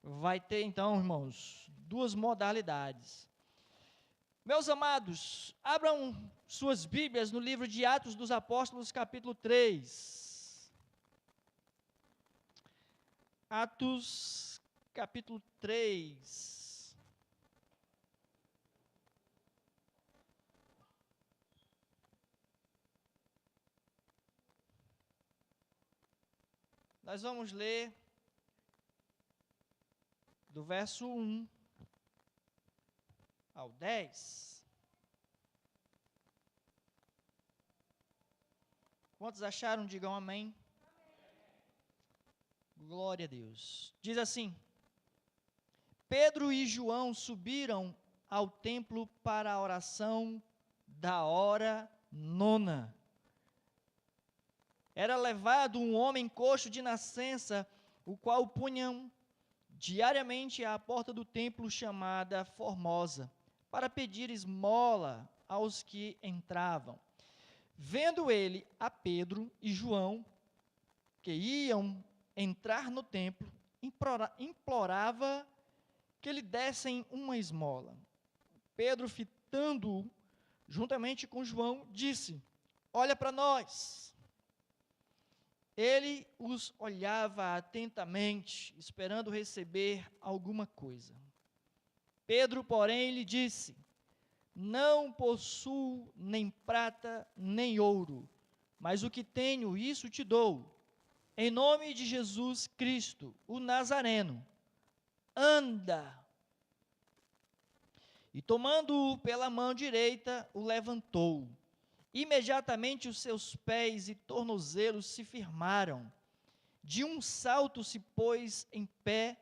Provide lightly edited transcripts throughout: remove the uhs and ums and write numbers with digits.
vai ter então, irmãos, duas modalidades. Meus amados, abram suas Bíblias no livro de Atos dos Apóstolos, capítulo 3. Atos, capítulo 3. Nós vamos ler do verso 1 ao 10. Quantos acharam? Digam amém. Glória a Deus. Diz assim: Pedro e João subiram ao templo para a oração da hora nona. Era levado um homem coxo de nascença, o qual punham diariamente à porta do templo chamada Formosa, para pedir esmola aos que entravam. Vendo ele a Pedro e João, que iam entrar no templo, implorava que lhe dessem uma esmola. Pedro, fitando-o juntamente com João, disse: Olha para nós. Ele os olhava atentamente, esperando receber alguma coisa. Pedro, porém, lhe disse: Não possuo nem prata nem ouro, mas o que tenho, isso te dou. Em nome de Jesus Cristo, o Nazareno, anda. E tomando-o pela mão direita, o levantou. Imediatamente os seus pés e tornozelos se firmaram. De um salto se pôs em pé,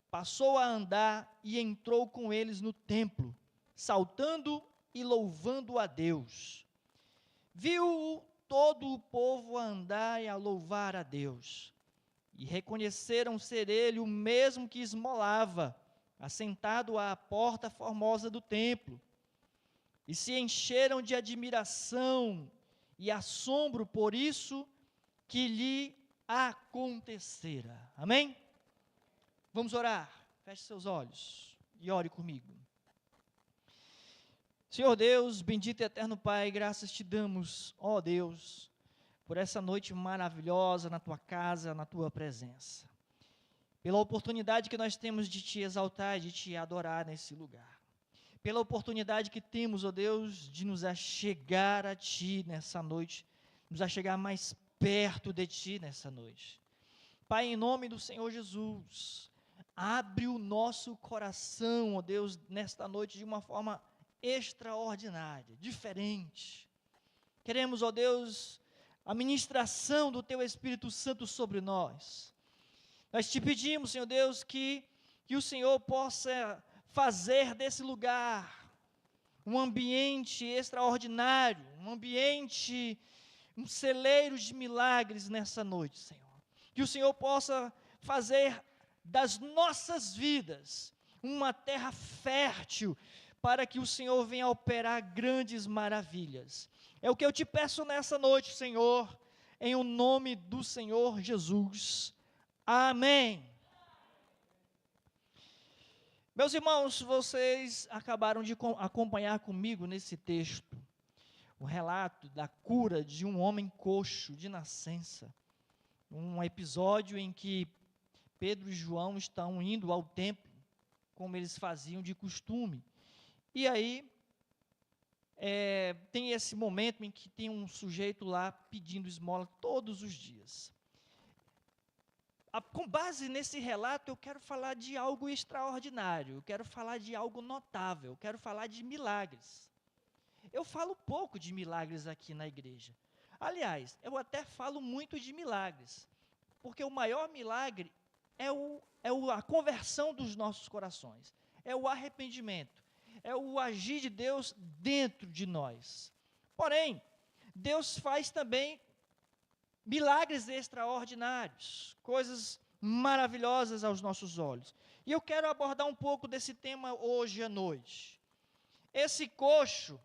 passou a andar e entrou com eles no templo, saltando e louvando a Deus. Viu todo o povo a andar e a louvar a Deus. E reconheceram ser ele o mesmo que esmolava, assentado à porta formosa do templo. E se encheram de admiração e assombro por isso que lhe acontecera. Amém? Vamos orar. Feche seus olhos e ore comigo. Senhor Deus, bendito e eterno Pai, graças te damos, ó Deus, por essa noite maravilhosa na tua casa, na tua presença. Pela oportunidade que nós temos de te exaltar, de te adorar nesse lugar. Pela oportunidade que temos, ó Deus, de nos achegar a Ti nessa noite, nos achegar mais perto de Ti nessa noite. Pai, em nome do Senhor Jesus, abre o nosso coração, ó Deus, nesta noite de uma forma extraordinária, diferente. Queremos, ó Deus, a ministração do Teu Espírito Santo sobre nós. Nós te pedimos, Senhor Deus, que o Senhor possa fazer desse lugar um ambiente extraordinário, um celeiro de milagres nessa noite, Senhor. Que o Senhor possa fazer das nossas vidas uma terra fértil, para que o Senhor venha operar grandes maravilhas. É o que eu te peço nessa noite, Senhor, em o nome do Senhor Jesus. Amém. Meus irmãos, vocês acabaram de acompanhar comigo nesse texto o relato da cura de um homem coxo de nascença. Um episódio em que Pedro e João estão indo ao templo, como eles faziam de costume. E aí, tem esse momento em que tem um sujeito lá pedindo esmola todos os dias. Com base nesse relato, eu quero falar de algo extraordinário, eu quero falar de algo notável, eu quero falar de milagres. Eu falo pouco de milagres aqui na igreja. Aliás, eu até falo muito de milagres, porque o maior milagre é a conversão dos nossos corações, é o arrependimento, é o agir de Deus dentro de nós. Porém, Deus faz também milagres extraordinários, coisas maravilhosas aos nossos olhos. E eu quero abordar um pouco desse tema hoje à noite. Esse coxo,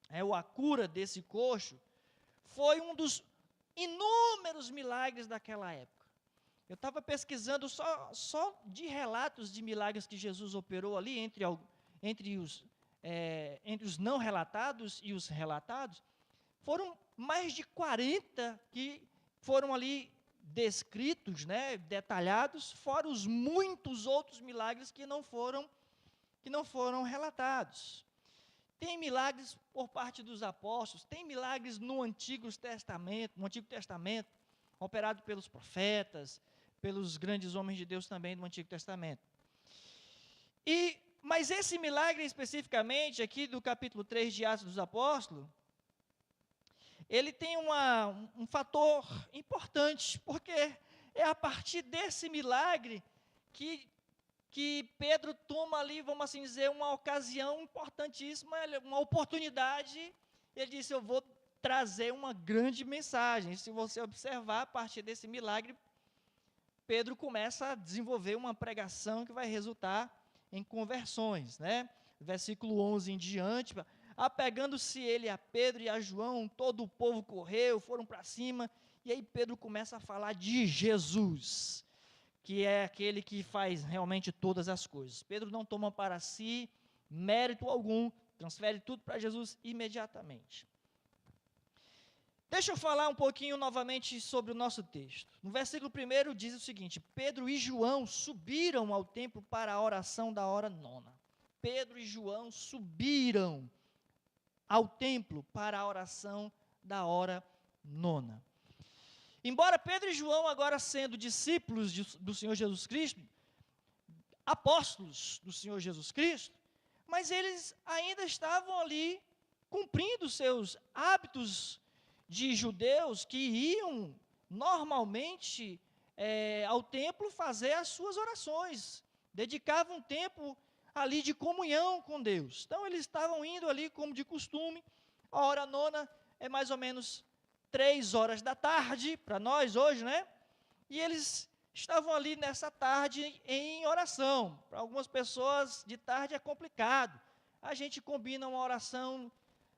a cura desse coxo, foi um dos inúmeros milagres daquela época. Eu estava pesquisando só de relatos de milagres que Jesus operou ali, entre os não relatados e os relatados, foram mais de 40 que foram ali descritos, né, detalhados, fora os muitos outros milagres que não foram relatados. Tem milagres por parte dos apóstolos, tem milagres no Antigo Testamento, operado pelos profetas, pelos grandes homens de Deus também do Antigo Testamento. Mas esse milagre especificamente, aqui do capítulo 3 de Atos dos Apóstolos, ele tem um fator importante, porque é a partir desse milagre que Pedro toma ali, vamos assim dizer, uma ocasião importantíssima, uma oportunidade. Ele disse: eu vou trazer uma grande mensagem. Se você observar, a partir desse milagre, Pedro começa a desenvolver uma pregação que vai resultar em conversões, né? Versículo 11 em diante: apegando-se ele a Pedro e a João, todo o povo correu, foram para cima, e aí Pedro começa a falar de Jesus, que é aquele que faz realmente todas as coisas. Pedro não toma para si mérito algum, transfere tudo para Jesus imediatamente. Deixa eu falar um pouquinho novamente sobre o nosso texto. No versículo 1 diz o seguinte: Pedro e João subiram ao templo para a oração da hora nona. Pedro e João subiram ao templo para a oração da hora nona. Embora Pedro e João, agora sendo discípulos do Senhor Jesus Cristo, apóstolos do Senhor Jesus Cristo, mas eles ainda estavam ali cumprindo seus hábitos de judeus que iam normalmente ao templo fazer as suas orações, dedicavam tempo ali de comunhão com Deus. Então eles estavam indo ali como de costume. A hora nona é mais ou menos 3 horas da tarde, para nós hoje, né? E eles estavam ali nessa tarde em oração. Para algumas pessoas, de tarde é complicado. A gente combina uma oração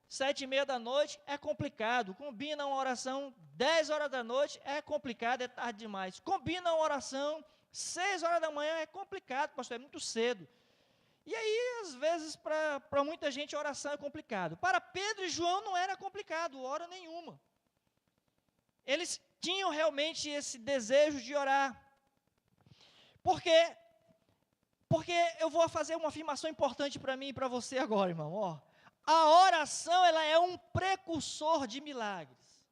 7h30 da noite, é complicado. Combina uma oração 10 horas da noite, é complicado, é tarde demais. Combina uma oração 6 horas da manhã, é complicado, pastor, é muito cedo. E aí, às vezes, para muita gente, a oração é complicado. Para Pedro e João não era complicado, hora nenhuma. Eles tinham realmente esse desejo de orar. Porque eu vou fazer uma afirmação importante para mim e para você agora, irmão. A oração, ela é um precursor de milagres.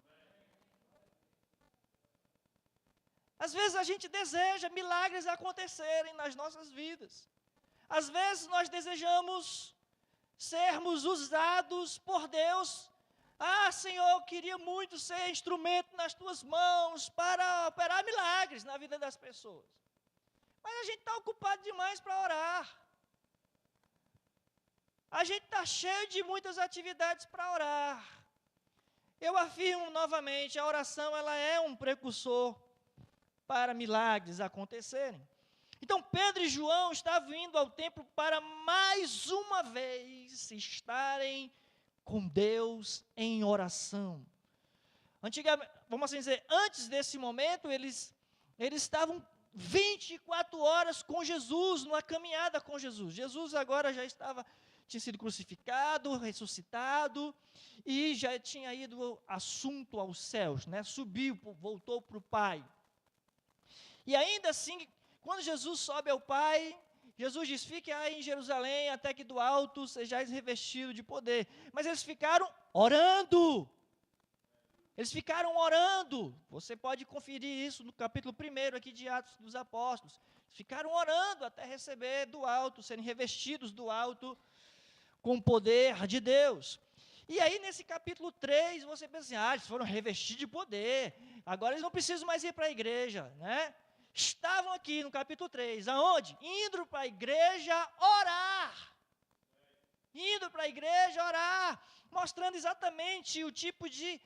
Às vezes a gente deseja milagres acontecerem nas nossas vidas. Às vezes nós desejamos sermos usados por Deus. Senhor, eu queria muito ser instrumento nas tuas mãos para operar milagres na vida das pessoas. Mas a gente está ocupado demais para orar. A gente está cheio de muitas atividades para orar. Eu afirmo novamente, a oração ela é um precursor para milagres acontecerem. Então Pedro e João estavam indo ao templo para mais uma vez estarem com Deus em oração. Antigamente, vamos assim dizer, antes desse momento, eles estavam 24 horas com Jesus, numa caminhada com Jesus. Jesus agora tinha sido crucificado, ressuscitado, e já tinha ido assunto aos céus, né? Subiu, voltou para o Pai. E ainda assim, quando Jesus sobe ao Pai, Jesus diz: fique aí em Jerusalém, até que do alto sejais revestido de poder. Mas eles ficaram orando. Eles ficaram orando. Você pode conferir isso no capítulo 1 aqui de Atos dos Apóstolos. Ficaram orando até receber do alto, serem revestidos do alto com o poder de Deus. E aí nesse capítulo 3, você pensa assim: eles foram revestidos de poder. Agora eles não precisam mais ir para a igreja, né? Estavam aqui no capítulo 3, aonde? Indo para a igreja orar. Indo para a igreja orar, mostrando exatamente o tipo de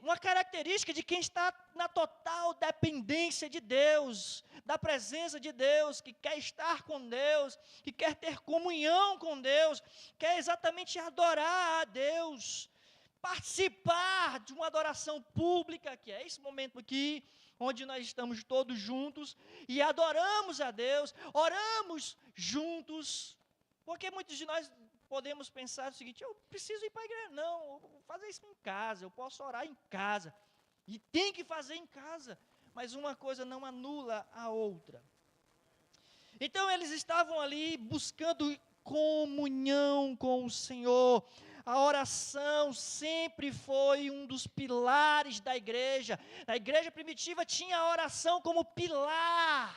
uma característica de quem está na total dependência de Deus, da presença de Deus, que quer estar com Deus, que quer ter comunhão com Deus, quer exatamente adorar a Deus, participar de uma adoração pública, que é esse momento aqui, onde nós estamos todos juntos e adoramos a Deus, oramos juntos, porque muitos de nós podemos pensar o seguinte: eu preciso ir para a igreja. Não, eu vou fazer isso em casa, eu posso orar em casa, e tem que fazer em casa, mas uma coisa não anula a outra. Então eles estavam ali buscando comunhão com o Senhor. A oração sempre foi um dos pilares da igreja. A igreja primitiva tinha a oração como pilar.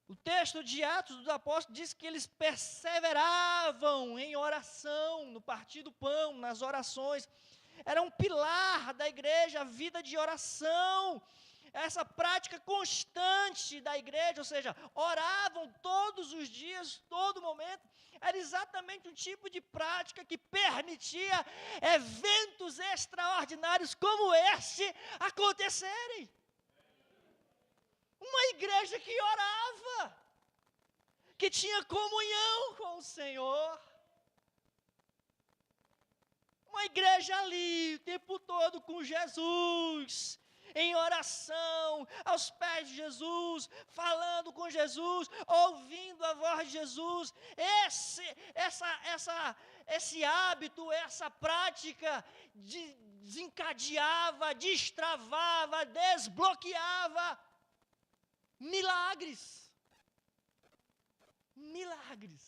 O texto de Atos dos Apóstolos diz que eles perseveravam em oração, no partir do pão, nas orações. Era um pilar da igreja, a vida de oração. Essa prática constante da igreja, ou seja, oravam todos os dias, todo momento, era exatamente um tipo de prática que permitia eventos extraordinários como este acontecerem. Uma igreja que orava, que tinha comunhão com o Senhor. Uma igreja ali, o tempo todo com Jesus, em oração, aos pés de Jesus, falando com Jesus, ouvindo a voz de Jesus. Esse hábito, essa prática desencadeava, destravava, desbloqueava milagres. Milagres.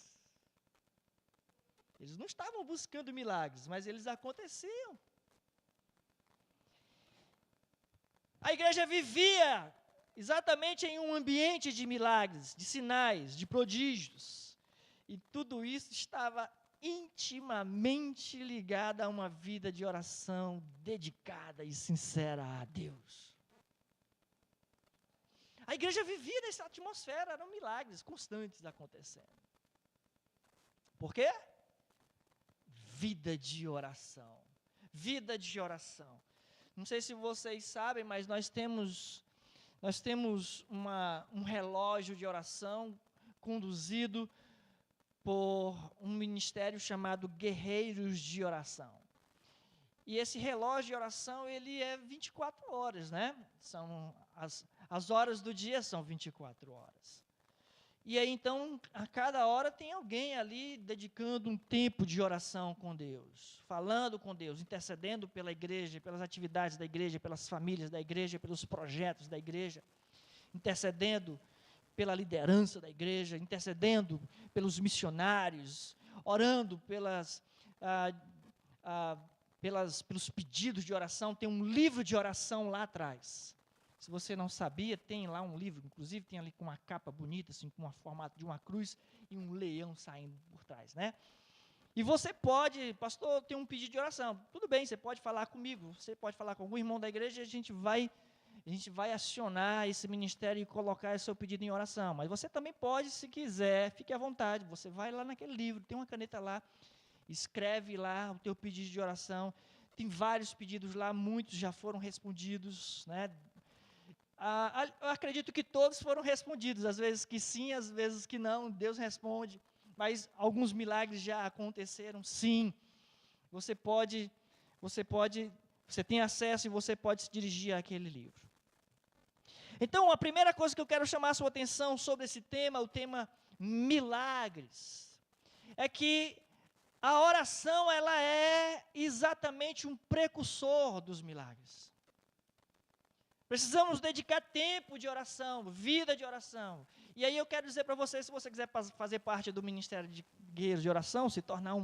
Eles não estavam buscando milagres, mas eles aconteciam. A igreja vivia exatamente em um ambiente de milagres, de sinais, de prodígios. E tudo isso estava intimamente ligado a uma vida de oração dedicada e sincera a Deus. A igreja vivia nessa atmosfera, eram milagres constantes acontecendo. Por quê? Vida de oração. Vida de oração. Não sei se vocês sabem, mas nós temos um relógio de oração conduzido por um ministério chamado Guerreiros de Oração. E esse relógio de oração, ele é 24 horas, né? São as horas do dia são 24 horas. E aí, então, a cada hora tem alguém ali dedicando um tempo de oração com Deus, falando com Deus, intercedendo pela igreja, pelas atividades da igreja, pelas famílias da igreja, pelos projetos da igreja, intercedendo pela liderança da igreja, intercedendo pelos missionários, orando pelos pedidos de oração. Tem um livro de oração lá atrás. Se você não sabia, tem lá um livro, inclusive tem ali com uma capa bonita, assim, com o formato de uma cruz e um leão saindo por trás, né? E você pode, pastor, tem um pedido de oração. Tudo bem, você pode falar comigo, você pode falar com algum irmão da igreja e a gente vai acionar esse ministério e colocar esse seu pedido em oração. Mas você também pode, se quiser, fique à vontade, você vai lá naquele livro, tem uma caneta lá, escreve lá o teu pedido de oração. Tem vários pedidos lá, muitos já foram respondidos, né? Eu acredito que todos foram respondidos, às vezes que sim, às vezes que não, Deus responde, mas alguns milagres já aconteceram, sim. Você tem acesso e você pode se dirigir àquele livro. Então, a primeira coisa que eu quero chamar a sua atenção sobre esse tema, o tema milagres, é que a oração, ela é exatamente um precursor dos milagres. Precisamos dedicar tempo de oração, vida de oração. E aí eu quero dizer para você, se você quiser fazer parte do Ministério de Guerreiros de Oração, se tornar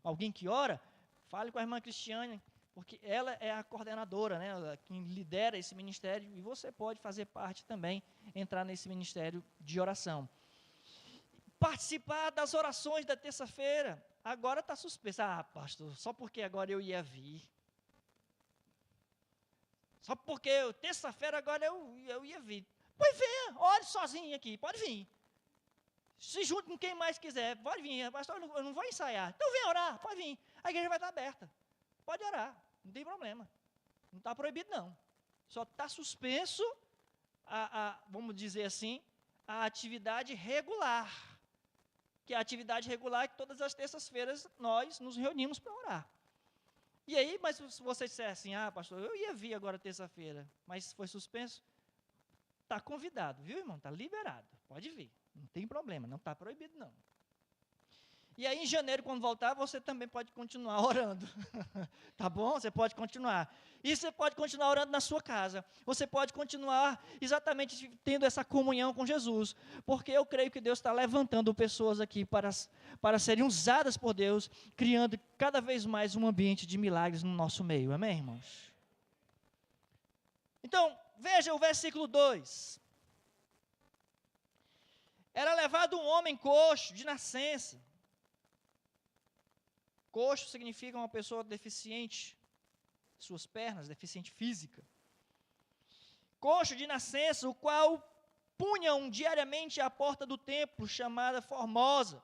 alguém que ora, fale com a irmã Cristiane, porque ela é a coordenadora, né, quem lidera esse ministério, e você pode fazer parte também, entrar nesse ministério de oração. Participar das orações da terça-feira, agora está suspenso. Pastor, só porque agora eu ia vir. Só porque terça-feira agora eu ia vir. Pois venha, ore sozinho aqui, pode vir. Se junte com quem mais quiser, pode vir. Pastor, eu não vou ensaiar. Então venha orar, pode vir. A igreja vai estar aberta. Pode orar, não tem problema. Não está proibido, não. Só está suspenso, vamos dizer assim, a atividade regular. Que é a atividade regular que todas as terças-feiras nós nos reunimos para orar. E aí, mas se você disser assim, pastor, eu ia vir agora terça-feira, mas foi suspenso, está convidado, viu, irmão? Está liberado, pode vir, não tem problema, não está proibido, não. E aí, em janeiro, quando voltar, você também pode continuar orando. Tá bom? Você pode continuar. E você pode continuar orando na sua casa. Você pode continuar exatamente tendo essa comunhão com Jesus. Porque eu creio que Deus está levantando pessoas aqui para serem usadas por Deus, criando cada vez mais um ambiente de milagres no nosso meio. Amém, irmãos? Então, veja o versículo 2. Era levado um homem coxo, de nascença. Coxo significa uma pessoa deficiente, suas pernas, deficiente física. Coxo de nascença, o qual punham diariamente à porta do templo, chamada Formosa.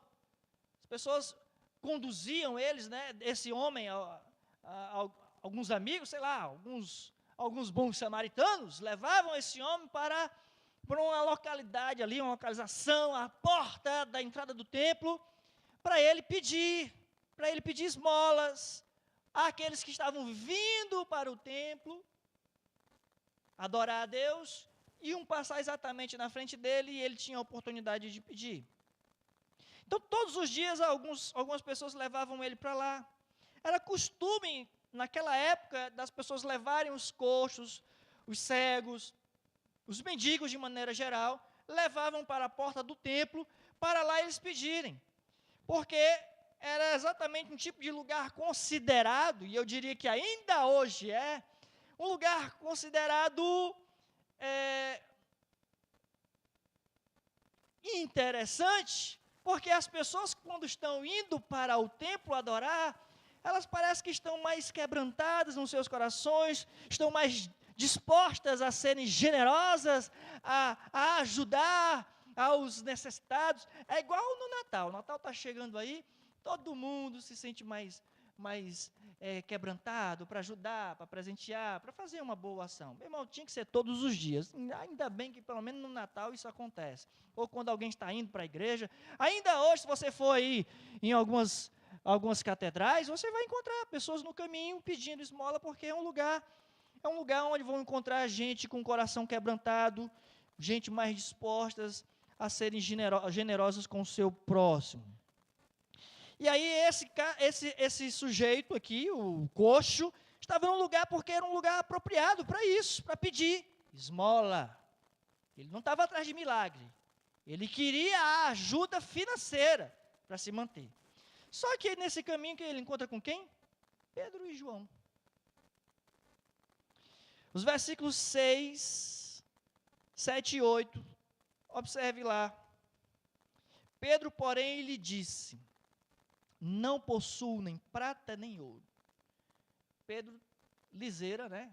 As pessoas conduziam esse homem, alguns amigos, sei lá, alguns bons samaritanos, levavam esse homem para uma localidade ali, uma localização, à porta da entrada do templo, para ele pedir esmolas àqueles que estavam vindo para o templo, adorar a Deus, iam passar exatamente na frente dele e ele tinha a oportunidade de pedir. Então, todos os dias, algumas pessoas levavam ele para lá. Era costume, naquela época, das pessoas levarem os coxos, os cegos, os mendigos de maneira geral, levavam para a porta do templo, para lá eles pedirem. Porque era exatamente um tipo de lugar considerado, e eu diria que ainda hoje é, um lugar considerado interessante, porque as pessoas, quando estão indo para o templo adorar, elas parecem que estão mais quebrantadas nos seus corações, estão mais dispostas a serem generosas, a ajudar aos necessitados. É igual no Natal. O Natal está chegando aí, todo mundo se sente mais quebrantado para ajudar, para presentear, para fazer uma boa ação. Meu irmão, tinha que ser todos os dias. Ainda bem que pelo menos no Natal isso acontece. Ou quando alguém está indo para a igreja. Ainda hoje, se você for aí em algumas catedrais, você vai encontrar pessoas no caminho pedindo esmola, porque é um lugar onde vão encontrar gente com o coração quebrantado, gente mais dispostas a serem generosas com o seu próximo. E aí esse sujeito aqui, o coxo, estava num lugar porque era um lugar apropriado para isso, para pedir esmola. Ele não estava atrás de milagre. Ele queria a ajuda financeira para se manter. Só que nesse caminho que ele encontra com quem? Pedro e João. Os versículos 6, 7 e 8, observe lá. Pedro, porém, lhe disse: não possuo nem prata nem ouro. Pedro, liseira, né?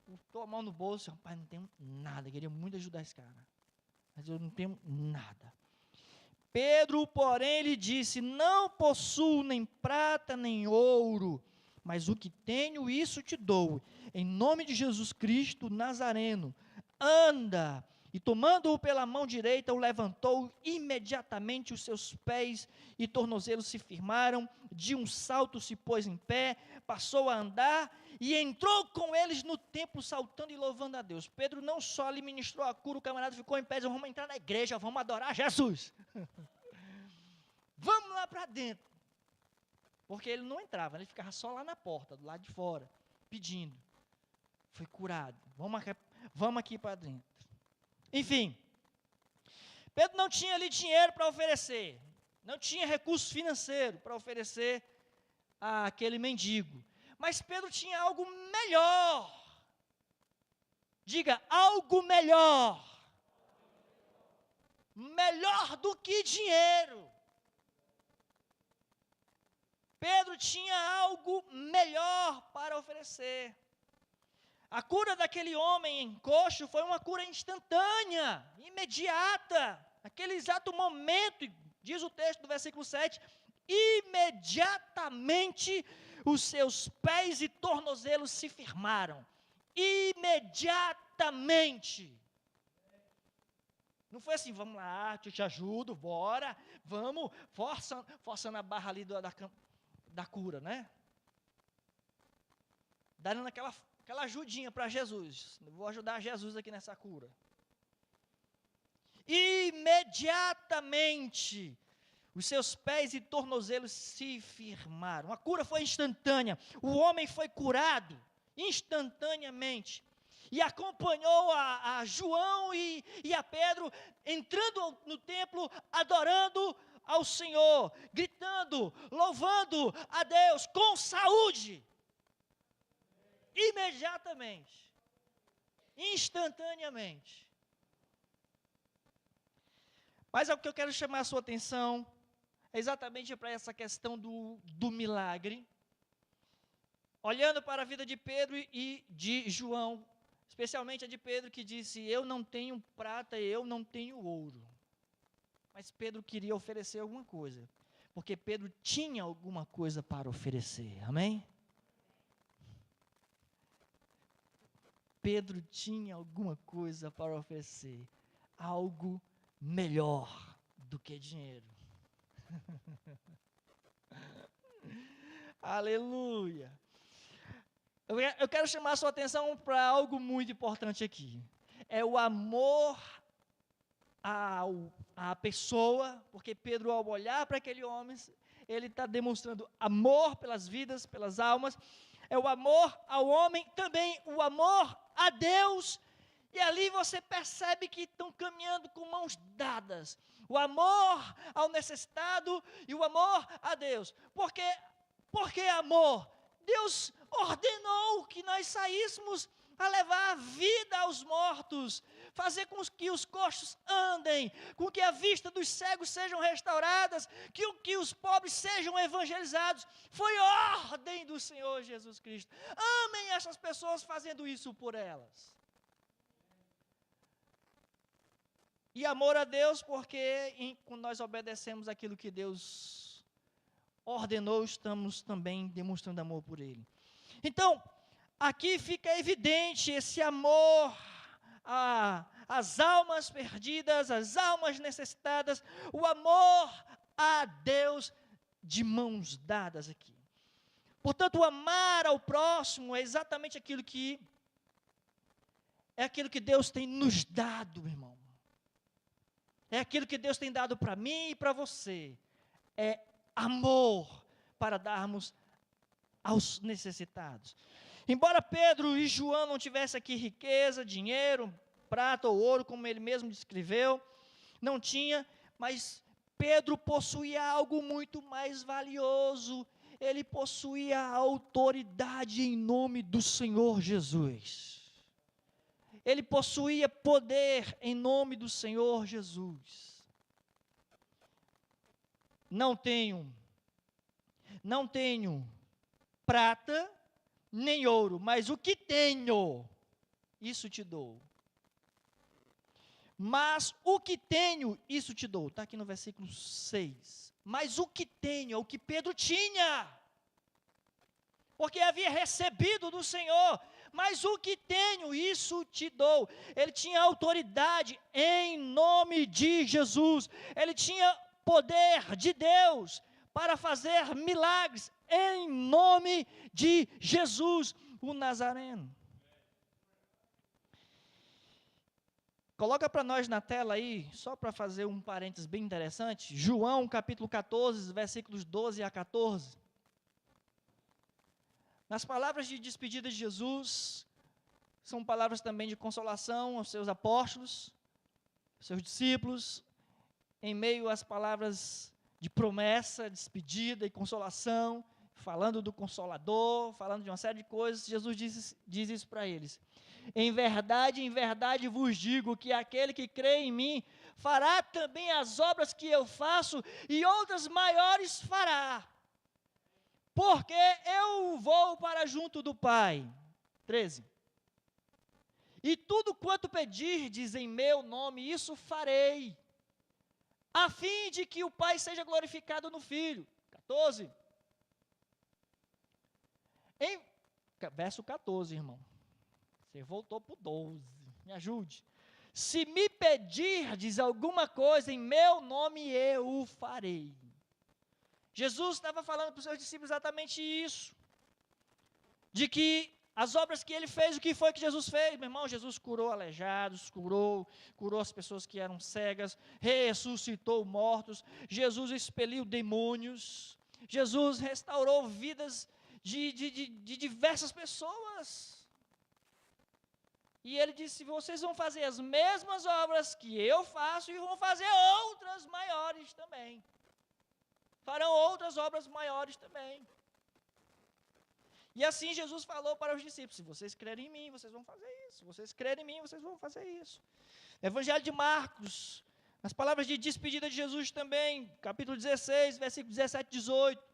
Botou a mão no bolso, rapaz, não tenho nada, queria muito ajudar esse cara, mas eu não tenho nada. Pedro, porém, lhe disse: não possuo nem prata nem ouro, mas o que tenho, isso te dou. Em nome de Jesus Cristo Nazareno, anda. E tomando-o pela mão direita, o levantou, imediatamente os seus pés e tornozelos se firmaram, de um salto se pôs em pé, passou a andar e entrou com eles no templo, saltando e louvando a Deus. Pedro não só lhe ministrou a cura, o camarada ficou em pé, disse: vamos entrar na igreja, vamos adorar Jesus. Vamos lá para dentro. Porque ele não entrava, ele ficava só lá na porta, do lado de fora, pedindo. Foi curado. Vamos aqui para dentro. Enfim, Pedro não tinha ali dinheiro para oferecer, não tinha recurso financeiro para oferecer àquele mendigo, mas Pedro tinha algo melhor. Diga, algo melhor. Melhor do que dinheiro. Pedro tinha algo melhor para oferecer. A cura daquele homem coxo foi uma cura instantânea, imediata, naquele exato momento, diz o texto do versículo 7, imediatamente os seus pés e tornozelos se firmaram, imediatamente. Não foi assim: vamos lá, eu te ajudo, bora, vamos, forçando a barra ali da cura, né? Dando aquela ajudinha para Jesus. Vou ajudar Jesus aqui nessa cura. Imediatamente, os seus pés e tornozelos se firmaram. A cura foi instantânea. O homem foi curado instantaneamente. E acompanhou a João e a Pedro, entrando no templo, adorando ao Senhor, gritando, louvando a Deus com saúde. Imediatamente. Instantaneamente. Mas o que eu quero chamar a sua atenção é exatamente para essa questão do milagre. Olhando para a vida de Pedro e de João, especialmente a de Pedro, que disse: eu não tenho prata, eu não tenho ouro. Mas Pedro queria oferecer alguma coisa, porque Pedro tinha alguma coisa para oferecer, amém? Pedro tinha alguma coisa para oferecer, algo melhor do que dinheiro. Aleluia. Eu quero chamar a sua atenção para algo muito importante aqui. É o amor à pessoa, porque Pedro, ao olhar para aquele homem, ele está demonstrando amor pelas vidas, pelas almas. É o amor ao homem, também o amor a Deus. E ali você percebe que estão caminhando com mãos dadas. O amor ao necessitado e o amor a Deus. Por que amor? Deus ordenou que nós saíssemos a levar vida aos mortos, fazer com que os coxos andem, com que a vista dos cegos sejam restauradas, que os pobres sejam evangelizados. Foi ordem do Senhor Jesus Cristo. Amem essas pessoas fazendo isso por elas. E amor a Deus, porque quando nós obedecemos aquilo que Deus ordenou, estamos também demonstrando amor por Ele. Então, aqui fica evidente esse amor às almas perdidas, às almas necessitadas, o amor a Deus de mãos dadas aqui. Portanto, o amar ao próximo é exatamente aquilo que Deus tem nos dado, irmão. É aquilo que Deus tem dado para mim e para você. É amor para darmos aos necessitados. Embora Pedro e João não tivessem aqui riqueza, dinheiro, prata ou ouro, como ele mesmo descreveu, não tinha, mas Pedro possuía algo muito mais valioso. Ele possuía a autoridade em nome do Senhor Jesus. Ele possuía poder em nome do Senhor Jesus. Não tenho prata nem ouro, mas o que tenho, isso te dou. Mas o que tenho, isso te dou. Está aqui no versículo 6. Mas o que tenho é o que Pedro tinha, porque havia recebido do Senhor. Mas o que tenho, isso te dou. Ele tinha autoridade em nome de Jesus. Ele tinha poder de Deus para fazer milagres em nome de Jesus, o Nazareno. Coloca para nós na tela aí, só para fazer um parênteses bem interessante, João capítulo 14, versículos 12 a 14. Nas palavras de despedida de Jesus, são palavras também de consolação aos seus apóstolos, aos seus discípulos, em meio às palavras de promessa, despedida e consolação, falando do Consolador, falando de uma série de coisas. Jesus diz isso para eles: em verdade vos digo que aquele que crê em mim fará também as obras que eu faço e outras maiores fará, porque eu vou para junto do Pai. 13. E tudo quanto pedirdes em meu nome, isso farei, a fim de que o Pai seja glorificado no Filho. 14. Verso 14, irmão. Você voltou para o 12. Me ajude. Se me pedirdes alguma coisa em meu nome, eu o farei. Jesus estava falando para os seus discípulos exatamente isso. De que as obras que ele fez, o que foi que Jesus fez? Meu irmão, Jesus curou aleijados, curou as pessoas que eram cegas, ressuscitou mortos, Jesus expeliu demônios, Jesus restaurou vidas de diversas pessoas. E ele disse, vocês vão fazer as mesmas obras que eu faço e vão fazer outras maiores também. Farão outras obras maiores também. E assim Jesus falou para os discípulos, se vocês crerem em mim, vocês vão fazer isso. Se vocês crerem em mim, vocês vão fazer isso. Evangelho de Marcos, as palavras de despedida de Jesus também, capítulo 16, versículo 17 e 18.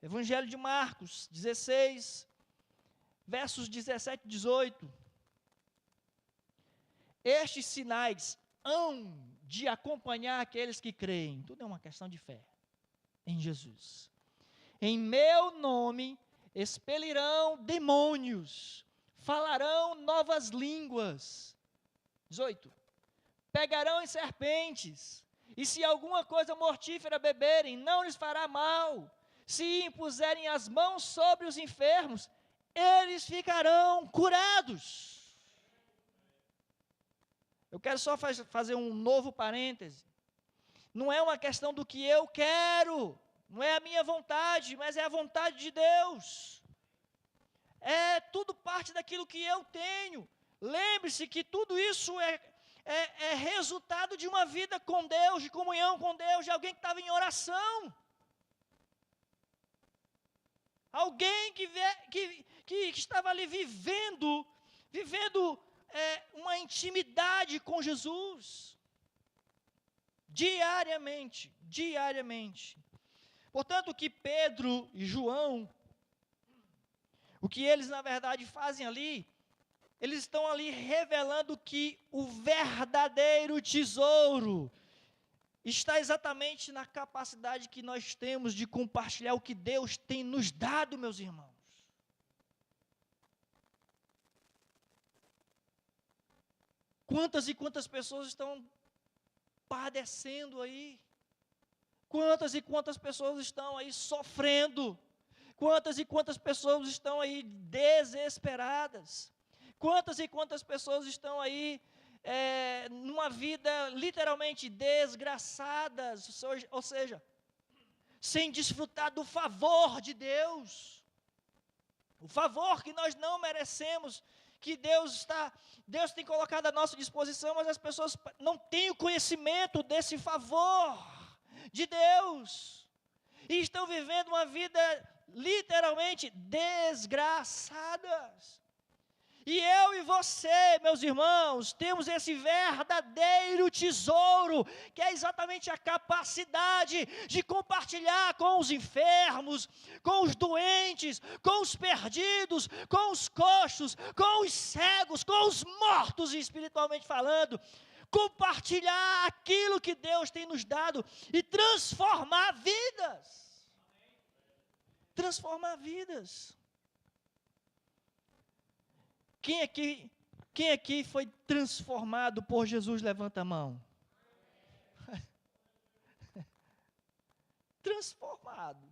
Evangelho de Marcos, 16, versos 17 e 18. Estes sinais hão de acompanhar aqueles que creem. Tudo é uma questão de fé em Jesus. Em meu nome expelirão demônios, falarão novas línguas. 18. Pegarão em serpentes, e se alguma coisa mortífera beberem, não lhes fará mal. Se impuserem as mãos sobre os enfermos, eles ficarão curados. Eu quero só fazer um novo parêntese. Não é uma questão do que eu quero, não é a minha vontade, mas é a vontade de Deus. É tudo parte daquilo que eu tenho. Lembre-se que tudo isso é resultado de uma vida com Deus, de comunhão com Deus, de alguém que estava em oração. Alguém que estava ali vivendo uma intimidade com Jesus. Diariamente. Portanto, o que Pedro e João, o que eles na verdade fazem ali, eles estão ali revelando que o verdadeiro tesouro está exatamente na capacidade que nós temos de compartilhar o que Deus tem nos dado, meus irmãos. Quantas e quantas pessoas estão padecendo aí? Quantas e quantas pessoas estão aí sofrendo? Quantas e quantas pessoas estão aí desesperadas? Quantas e quantas pessoas estão aí numa vida literalmente desgraçadas, ou seja, sem desfrutar do favor de Deus, o favor que nós não merecemos, que Deus tem colocado à nossa disposição, mas as pessoas não têm o conhecimento desse favor de Deus, e estão vivendo uma vida literalmente desgraçadas. E eu e você, meus irmãos, temos esse verdadeiro tesouro, que é exatamente a capacidade de compartilhar com os enfermos, com os doentes, com os perdidos, com os coxos, com os cegos, com os mortos, espiritualmente falando, compartilhar aquilo que Deus tem nos dado e transformar vidas. Transformar vidas. Quem aqui foi transformado por Jesus? Levanta a mão. Transformado.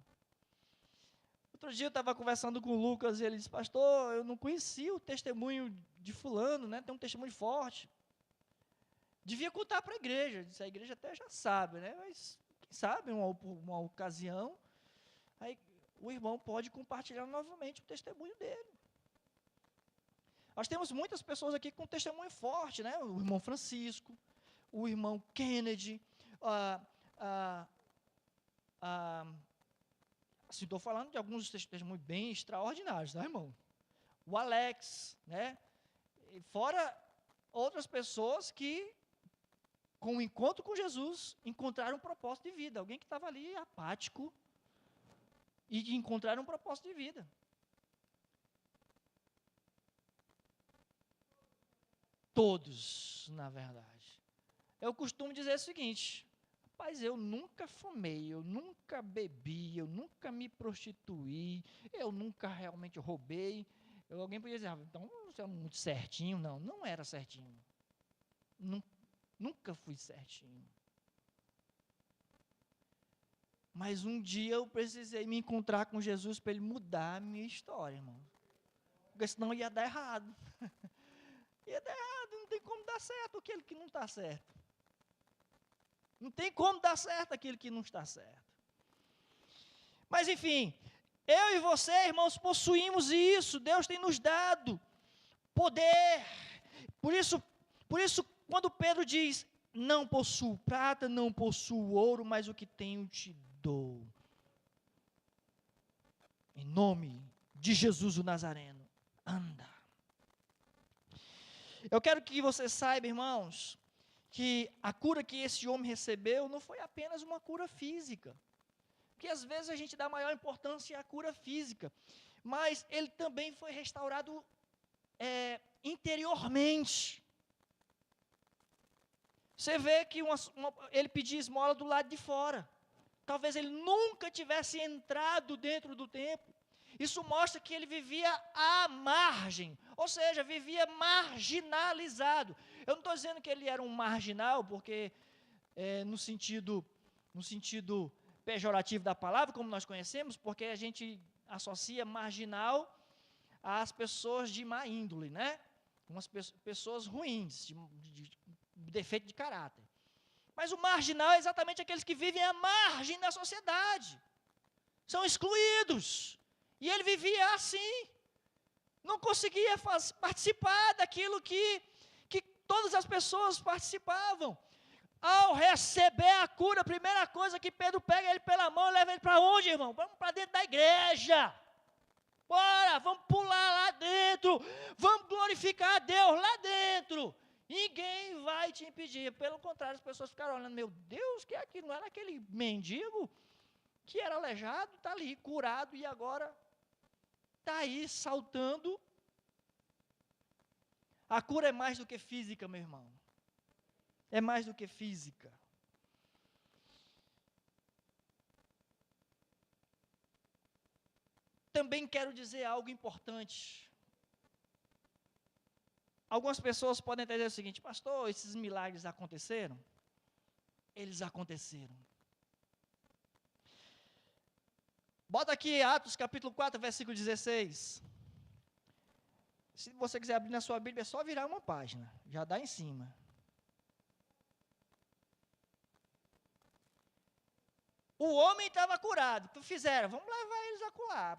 Outro dia eu estava conversando com o Lucas e ele disse, pastor, eu não conhecia o testemunho de fulano, né? Tem um testemunho forte. Devia contar para a igreja. Disse, a igreja até já sabe, né? Mas quem sabe, uma ocasião, aí o irmão pode compartilhar novamente o testemunho dele. Nós temos muitas pessoas aqui com testemunho forte, né? O irmão Francisco, o irmão Kennedy, assim, estou falando de alguns testemunhos bem extraordinários, tá, irmão? O Alex, né? E fora outras pessoas que, com o encontro com Jesus, encontraram um propósito de vida. Alguém que estava ali apático e encontraram um propósito de vida. Todos, na verdade. Eu costumo dizer o seguinte, rapaz, eu nunca fumei, eu nunca bebi, eu nunca me prostituí, eu nunca realmente roubei. Alguém podia dizer, então você é muito certinho. Não, não era certinho. Nunca fui certinho. Mas um dia eu precisei me encontrar com Jesus para Ele mudar a minha história, irmão. Porque senão ia dar errado. Ia dar errado, não tem como dar certo aquilo que não está certo. Não tem como dar certo aquilo que não está certo. Mas enfim, eu e você, irmãos, possuímos isso. Deus tem nos dado poder. Por isso, quando Pedro diz, não possuo prata, não possuo ouro, mas o que tenho te dou. Em nome de Jesus o Nazareno, anda. Eu quero que você saiba, irmãos, que a cura que esse homem recebeu não foi apenas uma cura física. Porque às vezes a gente dá maior importância à cura física. Mas ele também foi restaurado interiormente. Você vê que ele pedia esmola do lado de fora. Talvez ele nunca tivesse entrado dentro do templo. Isso mostra que ele vivia à margem, ou seja, vivia marginalizado. Eu não estou dizendo que ele era um marginal, porque no sentido pejorativo da palavra, como nós conhecemos, porque a gente associa marginal às pessoas de má índole, né? Umas pessoas ruins, de defeito de caráter. Mas o marginal é exatamente aqueles que vivem à margem da sociedade. São excluídos. E ele vivia assim. Não conseguia participar daquilo que todas as pessoas participavam. Ao receber a cura, a primeira coisa que Pedro pega ele pela mão e leva ele para onde, irmão? Vamos para dentro da igreja. Bora, vamos pular lá dentro. Vamos glorificar a Deus lá dentro. Ninguém vai te impedir. Pelo contrário, as pessoas ficaram olhando, meu Deus, que é aquilo? Não era aquele mendigo que era aleijado, está ali, curado, e agora está aí saltando. A cura é mais do que física, meu irmão. É mais do que física. Também quero dizer algo importante. Algumas pessoas podem dizer o seguinte, pastor, esses milagres aconteceram? Eles aconteceram. Bota aqui Atos capítulo 4, versículo 16. Se você quiser abrir na sua Bíblia, é só virar uma página. Já dá em cima. O homem estava curado. O que fizeram? Vamos levar eles acolá.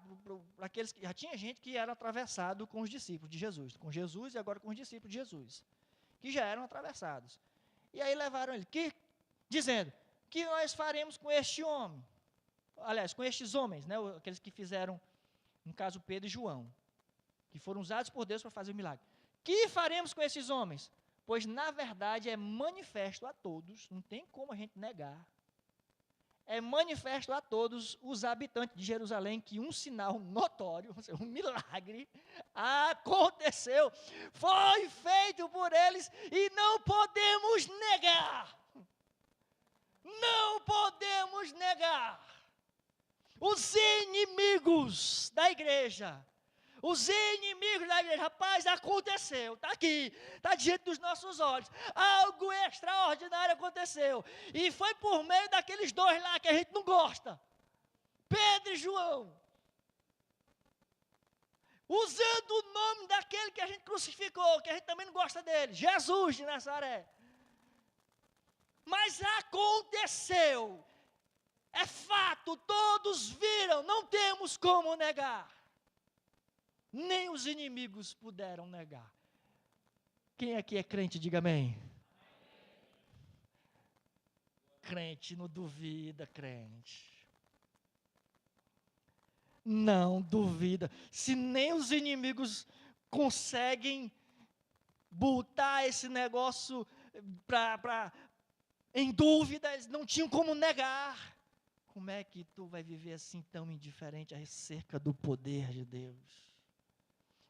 Para aqueles que já tinha gente que era atravessado com os discípulos de Jesus. Com Jesus e agora com os discípulos de Jesus. Que já eram atravessados. E aí levaram ele. Dizendo, que nós faremos com este homem? Aliás, com estes homens, né? Aqueles que fizeram, no caso Pedro e João. Que foram usados por Deus para fazer o milagre. Que faremos com esses homens? Pois na verdade é manifesto a todos. Não tem como a gente negar. É manifesto a todos os habitantes de Jerusalém que um sinal notório, um milagre, aconteceu, foi feito por eles e não podemos negar. Não podemos negar. Os inimigos da igreja, rapaz, aconteceu, está aqui, está diante dos nossos olhos, algo extraordinário aconteceu, e foi por meio daqueles dois lá que a gente não gosta, Pedro e João, usando o nome daquele que a gente crucificou, que a gente também não gosta dele, Jesus de Nazaré, mas aconteceu, é fato, todos viram, não temos como negar. Nem os inimigos puderam negar. Quem aqui é crente, diga amém. Crente não duvida, crente. Não duvida. Se nem os inimigos conseguem botar esse negócio em dúvida, eles não tinham como negar. Como é que tu vai viver assim tão indiferente acerca do poder de Deus?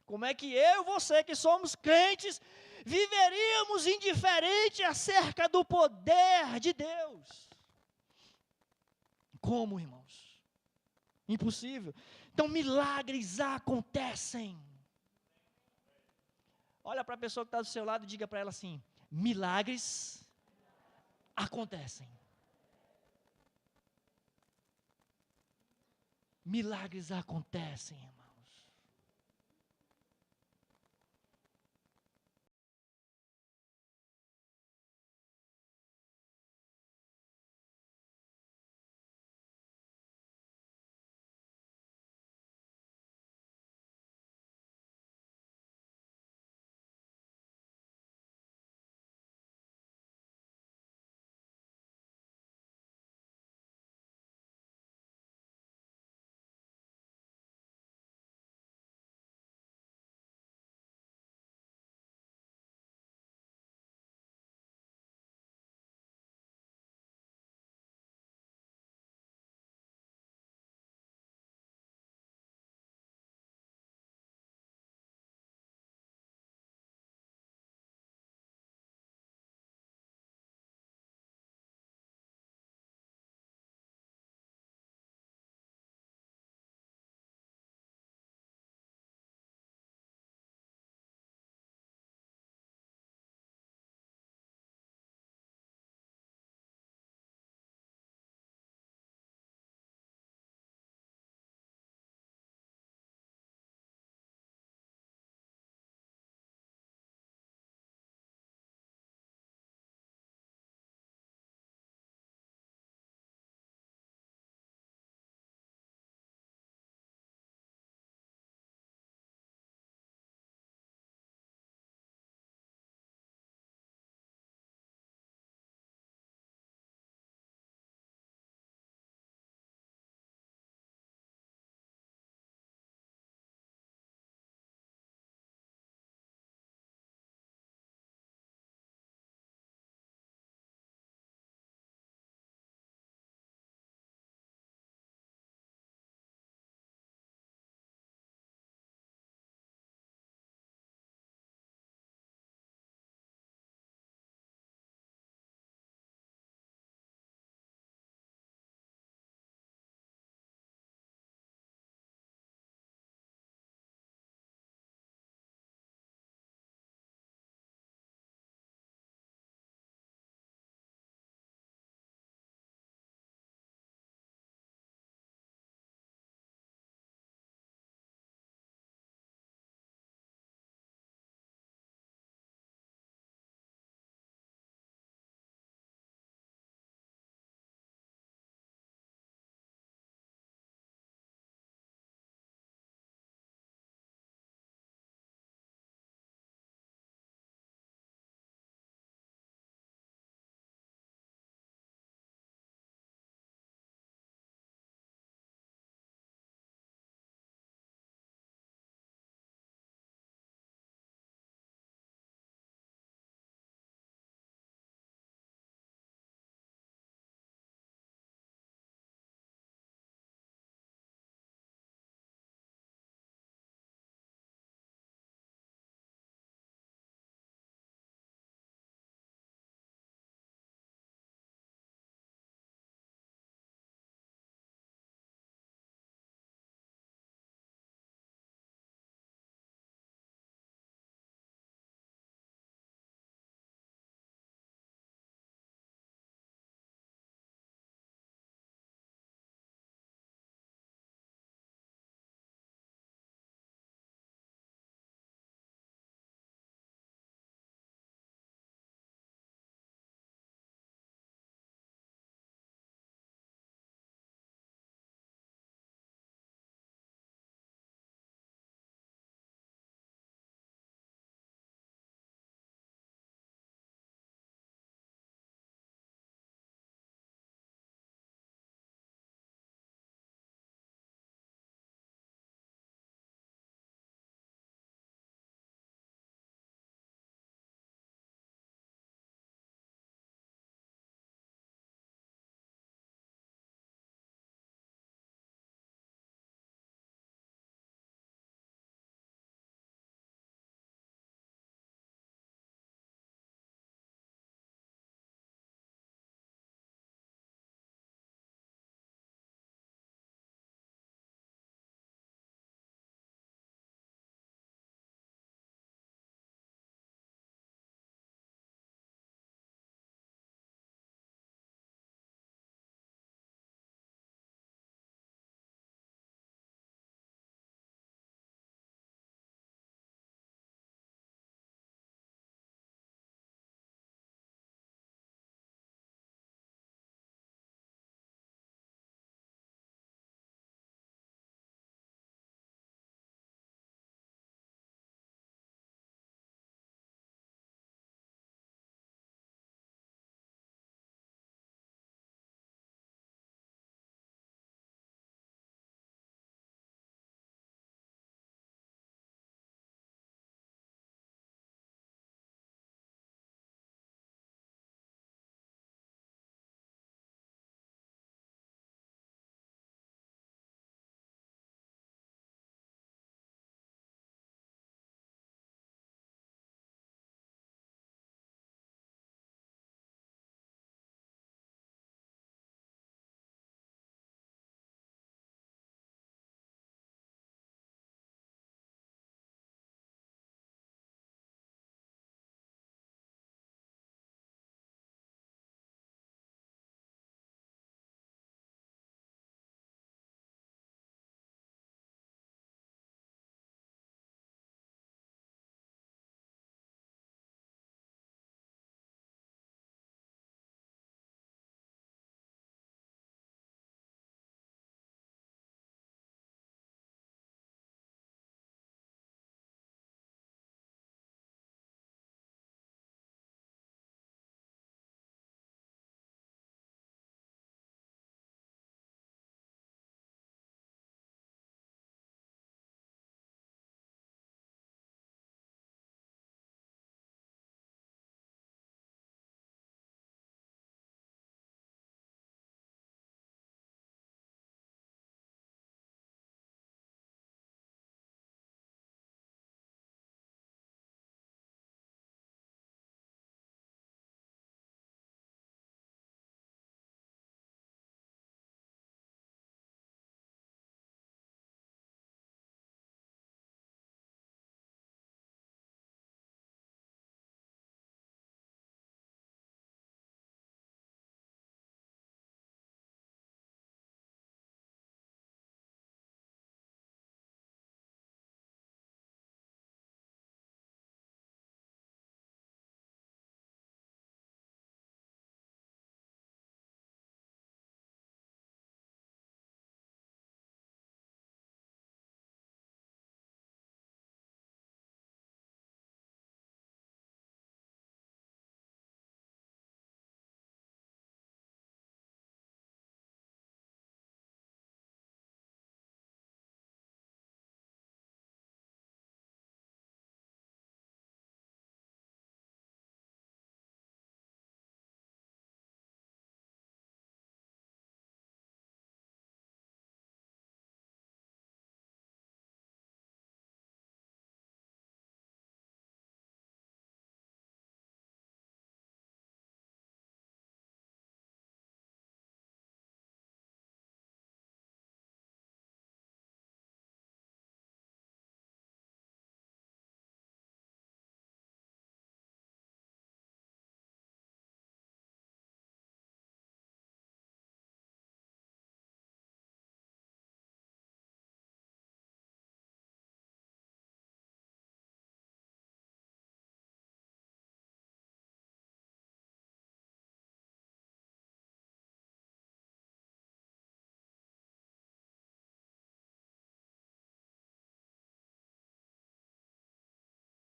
Como é que eu e você, que somos crentes, viveríamos indiferente acerca do poder de Deus? Como, irmãos? Impossível. Então, milagres acontecem. Olha para a pessoa que está do seu lado e diga para ela assim, milagres acontecem. milagres acontecem.